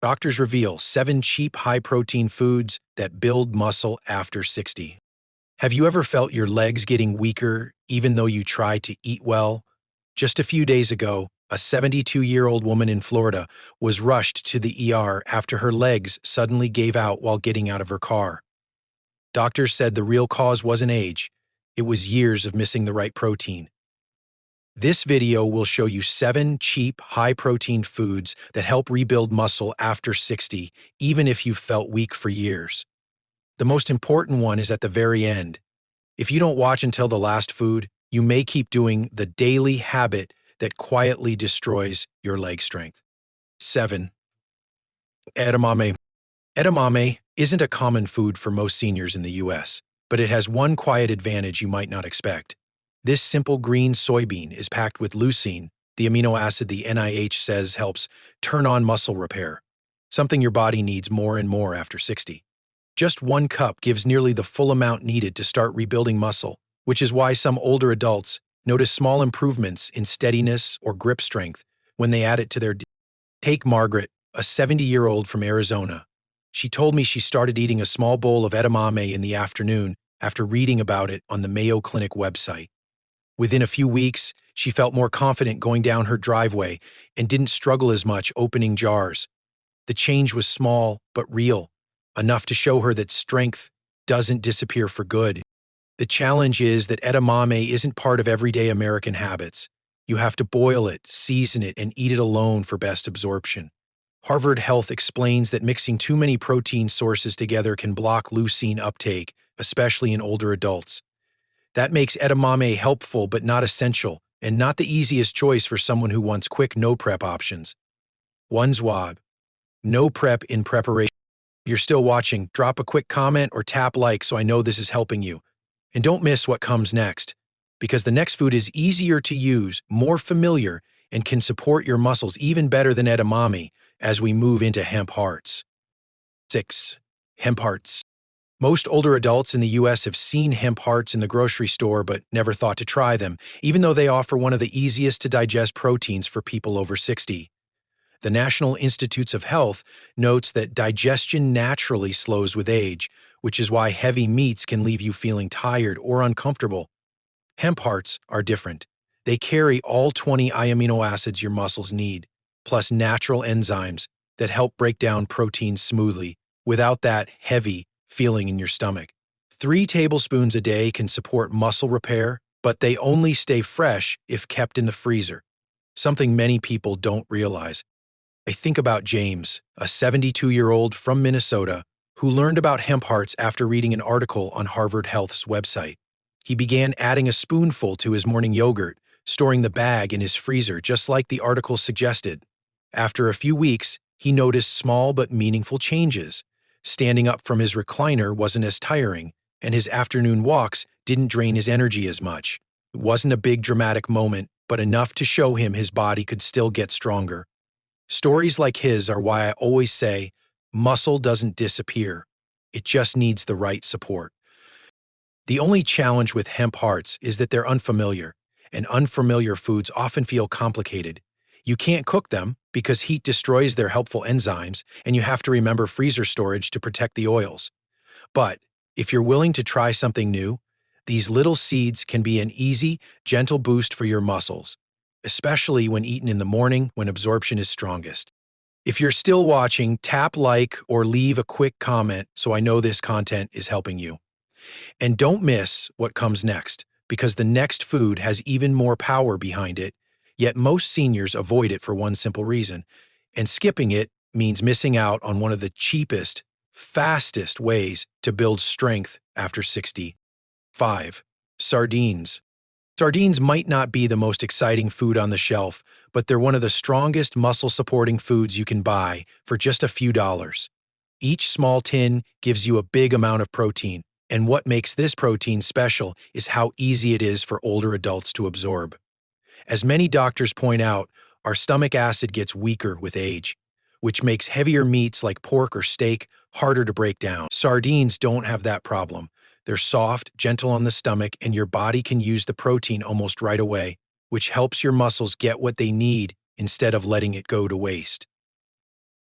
Doctors reveal 7 cheap, high-protein foods that build muscle after 60. Have you ever felt your legs getting weaker even though you try to eat well? Just a few days ago, a 72-year-old woman in Florida was rushed to the ER after her legs suddenly gave out while getting out of her car. Doctors said the real cause wasn't age, it was years of missing the right protein. This video will show you 7 cheap, high-protein foods that help rebuild muscle after 60, even if you've felt weak for years. The most important one is at the very end. If you don't watch until the last food, you may keep doing the daily habit that quietly destroys your leg strength. 7. Edamame. Edamame isn't a common food for most seniors in the US, but it has one quiet advantage you might not expect. This simple green soybean is packed with leucine, the amino acid the NIH says helps turn on muscle repair, something your body needs more and more after 60. Just 1 cup gives nearly the full amount needed to start rebuilding muscle, which is why some older adults notice small improvements in steadiness or grip strength when they add it to their diet. Take Margaret, a 70-year-old from Arizona. She told me she started eating a small bowl of edamame in the afternoon after reading about it on the Mayo Clinic website. Within a few weeks, she felt more confident going down her driveway and didn't struggle as much opening jars. The change was small but real, enough to show her that strength doesn't disappear for good. The challenge is that edamame isn't part of everyday American habits. You have to boil it, season it, and eat it alone for best absorption. Harvard Health explains that mixing too many protein sources together can block leucine uptake, especially in older adults. That makes edamame helpful but not essential, and not the easiest choice for someone who wants quick no-prep options. 1 zwab. No prep in preparation. If you're still watching, drop a quick comment or tap like so I know this is helping you. And don't miss what comes next, because the next food is easier to use, more familiar, and can support your muscles even better than edamame as we move into hemp hearts. 6. Hemp hearts. Most older adults in the US have seen hemp hearts in the grocery store but never thought to try them, even though they offer one of the easiest to digest proteins for people over 60. The National Institutes of Health notes that digestion naturally slows with age, which is why heavy meats can leave you feeling tired or uncomfortable. Hemp hearts are different. They carry all 20 amino acids your muscles need, plus natural enzymes that help break down proteins smoothly, without that heavy feeling in your stomach. 3 tablespoons a day can support muscle repair, but they only stay fresh if kept in the freezer, something many people don't realize. I think about James, a 72-year-old from Minnesota, who learned about hemp hearts after reading an article on Harvard Health's website. He began adding a spoonful to his morning yogurt, storing the bag in his freezer just like the article suggested. After a few weeks, he noticed small but meaningful changes. Standing up from his recliner wasn't as tiring, and his afternoon walks didn't drain his energy as much. It wasn't a big dramatic moment, but enough to show him his body could still get stronger. Stories like his are why I always say, muscle doesn't disappear. It just needs the right support. The only challenge with hemp hearts is that they're unfamiliar, and unfamiliar foods often feel complicated. You can't cook them because heat destroys their helpful enzymes, and you have to remember freezer storage to protect the oils. But if you're willing to try something new, these little seeds can be an easy, gentle boost for your muscles, especially when eaten in the morning when absorption is strongest. If you're still watching, tap like or leave a quick comment so I know this content is helping you. And don't miss what comes next, because the next food has even more power behind it, yet most seniors avoid it for one simple reason, and skipping it means missing out on one of the cheapest, fastest ways to build strength after 60. 5. Sardines. Sardines might not be the most exciting food on the shelf, but they're one of the strongest muscle-supporting foods you can buy for just a few dollars. Each small tin gives you a big amount of protein, and what makes this protein special is how easy it is for older adults to absorb. As many doctors point out, our stomach acid gets weaker with age, which makes heavier meats like pork or steak harder to break down. Sardines don't have that problem. They're soft, gentle on the stomach, and your body can use the protein almost right away, which helps your muscles get what they need instead of letting it go to waste.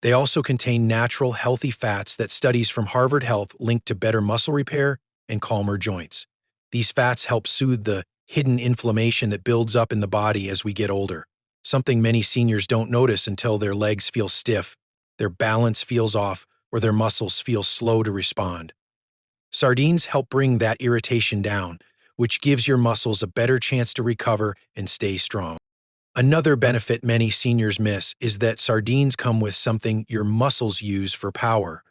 They also contain natural, healthy fats that studies from Harvard Health link to better muscle repair and calmer joints. These fats help soothe the hidden inflammation that builds up in the body as we get older, something many seniors don't notice until their legs feel stiff, their balance feels off, or their muscles feel slow to respond. Sardines help bring that irritation down, which gives your muscles a better chance to recover and stay strong. Another benefit many seniors miss is that sardines come with something your muscles use for power.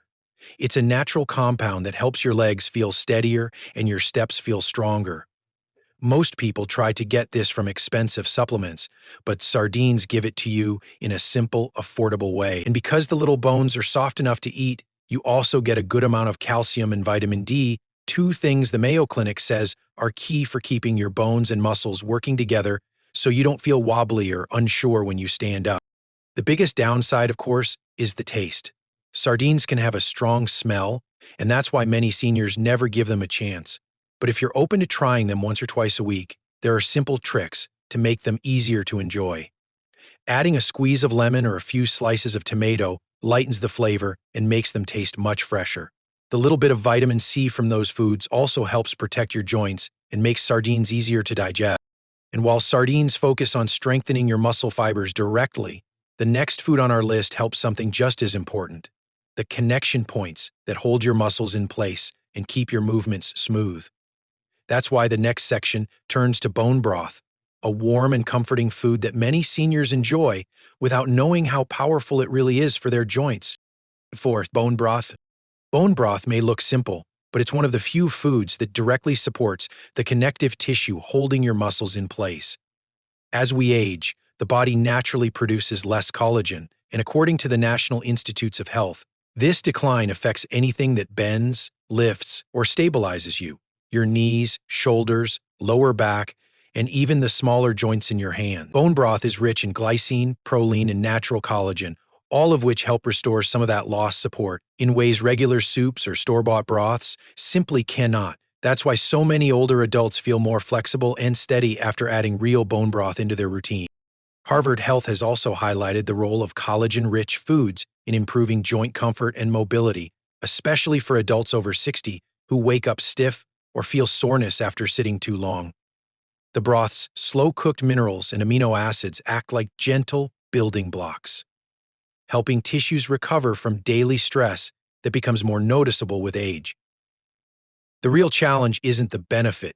It's a natural compound that helps your legs feel steadier and your steps feel stronger. Most people try to get this from expensive supplements, but sardines give it to you in a simple, affordable way. And because the little bones are soft enough to eat, you also get a good amount of calcium and vitamin D, two things the Mayo Clinic says are key for keeping your bones and muscles working together so you don't feel wobbly or unsure when you stand up. The biggest downside, of course, is the taste. Sardines can have a strong smell, and that's why many seniors never give them a chance. But if you're open to trying them once or twice a week, there are simple tricks to make them easier to enjoy. Adding a squeeze of lemon or a few slices of tomato lightens the flavor and makes them taste much fresher. The little bit of vitamin C from those foods also helps protect your joints and makes sardines easier to digest. And while sardines focus on strengthening your muscle fibers directly, the next food on our list helps something just as important: the connection points that hold your muscles in place and keep your movements smooth. That's why the next section turns to bone broth, a warm and comforting food that many seniors enjoy without knowing how powerful it really is for their joints. Fourth, bone broth. Bone broth may look simple, but it's one of the few foods that directly supports the connective tissue holding your muscles in place. As we age, the body naturally produces less collagen, and according to the National Institutes of Health, this decline affects anything that bends, lifts, or stabilizes you: your knees, shoulders, lower back, and even the smaller joints in your hand. Bone broth is rich in glycine, proline, and natural collagen, all of which help restore some of that lost support in ways regular soups or store-bought broths simply cannot. That's why so many older adults feel more flexible and steady after adding real bone broth into their routine. Harvard Health has also highlighted the role of collagen-rich foods in improving joint comfort and mobility, especially for adults over 60 who wake up stiff or feel soreness after sitting too long. The broth's slow-cooked minerals and amino acids act like gentle building blocks, helping tissues recover from daily stress that becomes more noticeable with age. The real challenge isn't the benefit,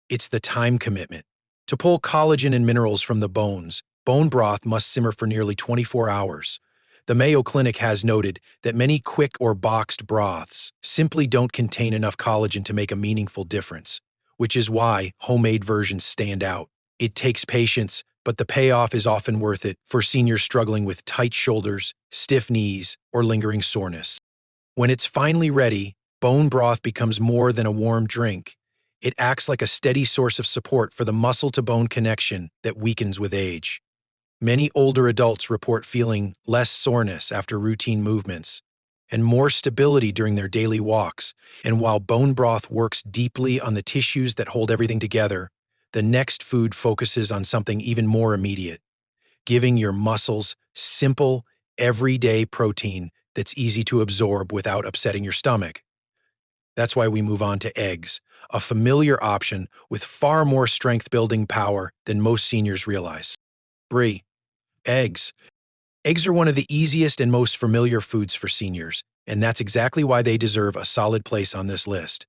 it's the time commitment. To pull collagen and minerals from the bones, bone broth must simmer for nearly 24 hours. The Mayo Clinic has noted that many quick or boxed broths simply don't contain enough collagen to make a meaningful difference, which is why homemade versions stand out. It takes patience, but the payoff is often worth it for seniors struggling with tight shoulders, stiff knees, or lingering soreness. When it's finally ready, bone broth becomes more than a warm drink. It acts like a steady source of support for the muscle-to-bone connection that weakens with age. Many older adults report feeling less soreness after routine movements and more stability during their daily walks. And while bone broth works deeply on the tissues that hold everything together, the next food focuses on something even more immediate: giving your muscles simple, everyday protein that's easy to absorb without upsetting your stomach. That's why we move on to eggs, a familiar option with far more strength-building power than most seniors realize. Brie. Eggs. Eggs are one of the easiest and most familiar foods for seniors, and that's exactly why they deserve a solid place on this list.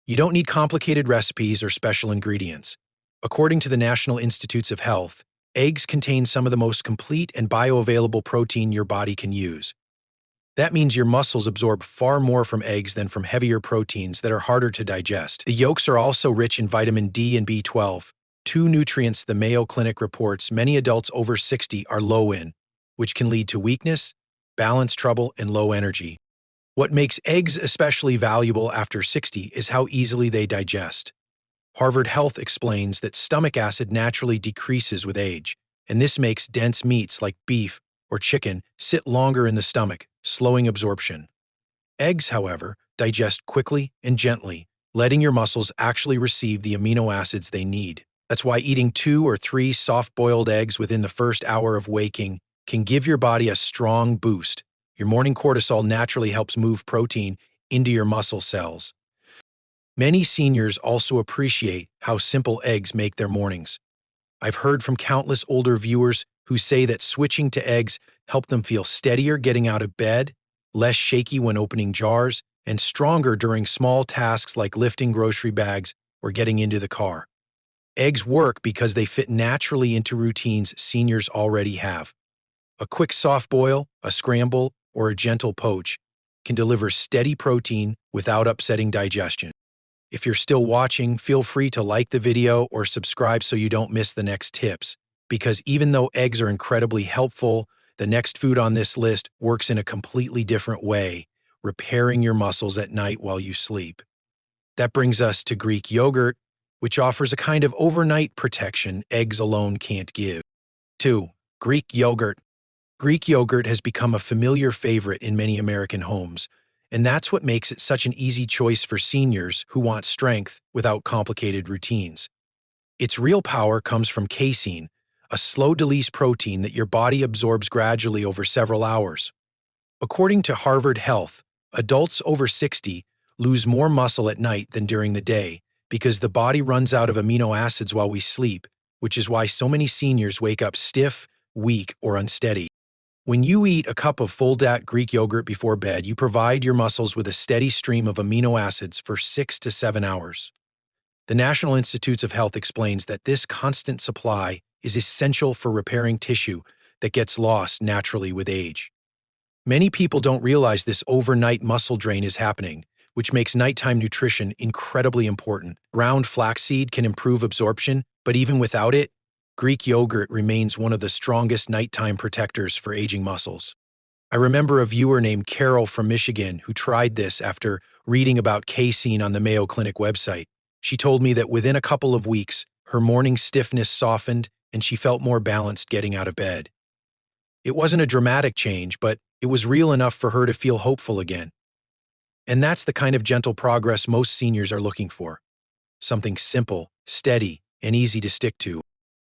You don't need complicated recipes or special ingredients. According to the National Institutes of Health, eggs contain some of the most complete and bioavailable protein your body can use. That means your muscles absorb far more from eggs than from heavier proteins that are harder to digest. The yolks are also rich in vitamin D and B12, two nutrients the Mayo Clinic reports many adults over 60 are low in, which can lead to weakness, balance trouble, and low energy. What makes eggs especially valuable after 60 is how easily they digest. Harvard Health explains that stomach acid naturally decreases with age, and this makes dense meats like beef or chicken sit longer in the stomach, slowing absorption. Eggs, however, digest quickly and gently, letting your muscles actually receive the amino acids they need. That's why eating 2 or 3 soft-boiled eggs within the first hour of waking can give your body a strong boost Your morning cortisol naturally helps move protein into your muscle cells. Many seniors also appreciate how simple eggs make their mornings. I've heard from countless older viewers who say that switching to eggs helped them feel steadier getting out of bed, less shaky when opening jars, and stronger during small tasks like lifting grocery bags or getting into the car. Eggs work because they fit naturally into routines seniors already have. A quick soft boil, a scramble, or a gentle poach can deliver steady protein without upsetting digestion. If you're still watching, feel free to like the video or subscribe so you don't miss the next tips, because even though eggs are incredibly helpful, the next food on this list works in a completely different way, repairing your muscles at night while you sleep. That brings us to Greek yogurt, which offers a kind of overnight protection eggs alone can't give. 2. Greek yogurt. Greek yogurt has become a familiar favorite in many American homes, and that's what makes it such an easy choice for seniors who want strength without complicated routines. Its real power comes from casein, a slow-release protein that your body absorbs gradually over several hours. According to Harvard Health, adults over 60 lose more muscle at night than during the day because the body runs out of amino acids while we sleep, which is why so many seniors wake up stiff, weak, or unsteady. When you eat a cup of full-fat Greek yogurt before bed, you provide your muscles with a steady stream of amino acids for 6 to 7 hours. The National Institutes of Health explains that this constant supply is essential for repairing tissue that gets lost naturally with age. Many people don't realize this overnight muscle drain is happening, which makes nighttime nutrition incredibly important. Ground flaxseed can improve absorption, but even without it, Greek yogurt remains one of the strongest nighttime protectors for aging muscles. I remember a viewer named Carol from Michigan who tried this after reading about casein on the Mayo Clinic website. She told me that within a couple of weeks, her morning stiffness softened and she felt more balanced getting out of bed. It wasn't a dramatic change, but it was real enough for her to feel hopeful again. And that's the kind of gentle progress most seniors are looking for. Something simple, steady, and easy to stick to.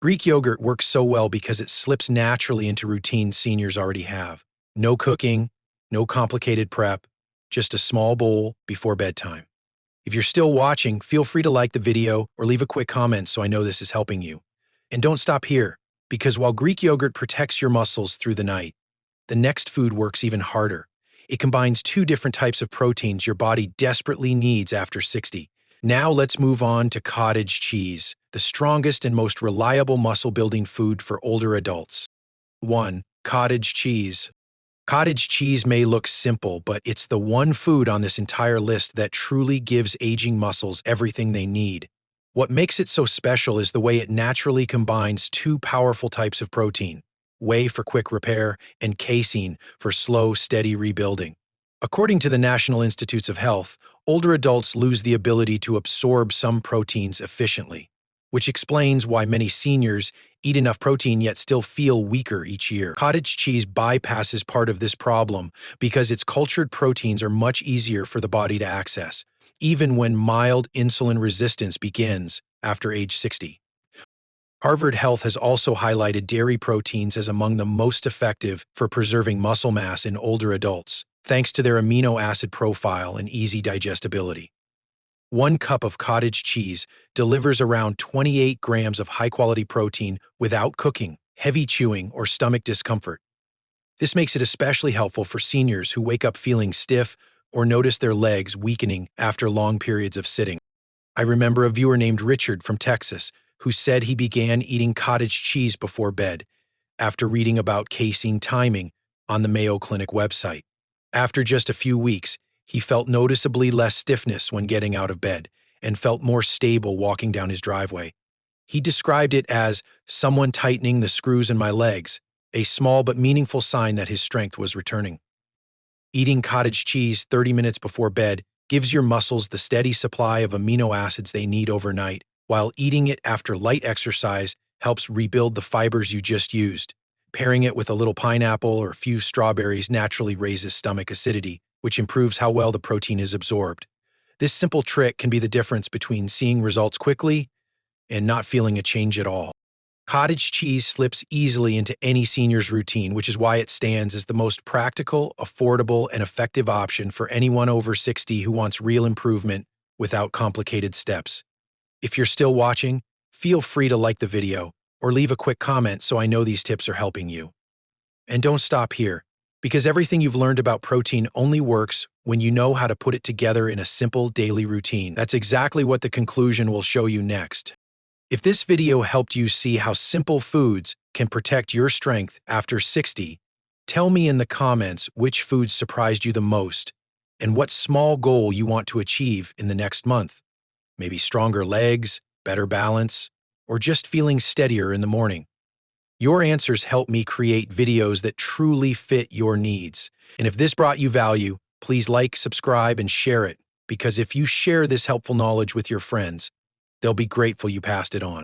Greek yogurt works so well because it slips naturally into routines seniors already have. No cooking, no complicated prep, just a small bowl before bedtime. If you're still watching, feel free to like the video or leave a quick comment so I know this is helping you. And don't stop here, because while Greek yogurt protects your muscles through the night, the next food works even harder. It combines 2 different types of proteins your body desperately needs after 60. Now let's move on to cottage cheese, the strongest and most reliable muscle-building food for older adults. 1. Cottage cheese. Cottage cheese may look simple, but it's the one food on this entire list that truly gives aging muscles everything they need. What makes it so special is the way it naturally combines 2 powerful types of protein: whey for quick repair and casein for slow, steady rebuilding. According to the National Institutes of Health, older adults lose the ability to absorb some proteins efficiently, which explains why many seniors eat enough protein yet still feel weaker each year. Cottage cheese bypasses part of this problem because its cultured proteins are much easier for the body to access, even when mild insulin resistance begins after age 60. Harvard Health has also highlighted dairy proteins as among the most effective for preserving muscle mass in older adults, thanks to their amino acid profile and easy digestibility. 1 cup of cottage cheese delivers around 28 grams of high-quality protein without cooking, heavy chewing, or stomach discomfort. This makes it especially helpful for seniors who wake up feeling stiff or notice their legs weakening after long periods of sitting. I remember a viewer named Richard from Texas who said he began eating cottage cheese before bed after reading about casein timing on the Mayo Clinic website. After just a few weeks, he felt noticeably less stiffness when getting out of bed and felt more stable walking down his driveway. He described it as someone tightening the screws in my legs, a small but meaningful sign that his strength was returning. Eating cottage cheese 30 minutes before bed gives your muscles the steady supply of amino acids they need overnight, while eating it after light exercise helps rebuild the fibers you just used. Pairing it with a little pineapple or a few strawberries naturally raises stomach acidity, which improves how well the protein is absorbed. This simple trick can be the difference between seeing results quickly and not feeling a change at all. Cottage cheese slips easily into any senior's routine, which is why it stands as the most practical, affordable, and effective option for anyone over 60 who wants real improvement without complicated steps. If you're still watching, feel free to like the video or leave a quick comment so I know these tips are helping you. And don't stop here, because everything you've learned about protein only works when you know how to put it together in a simple daily routine. That's exactly what the conclusion will show you next. If this video helped you see how simple foods can protect your strength after 60, tell me in the comments which foods surprised you the most and what small goal you want to achieve in the next month. Maybe stronger legs, better balance, or just feeling steadier in the morning. Your answers help me create videos that truly fit your needs. And if this brought you value, please like, subscribe, and share it, because if you share this helpful knowledge with your friends, they'll be grateful you passed it on.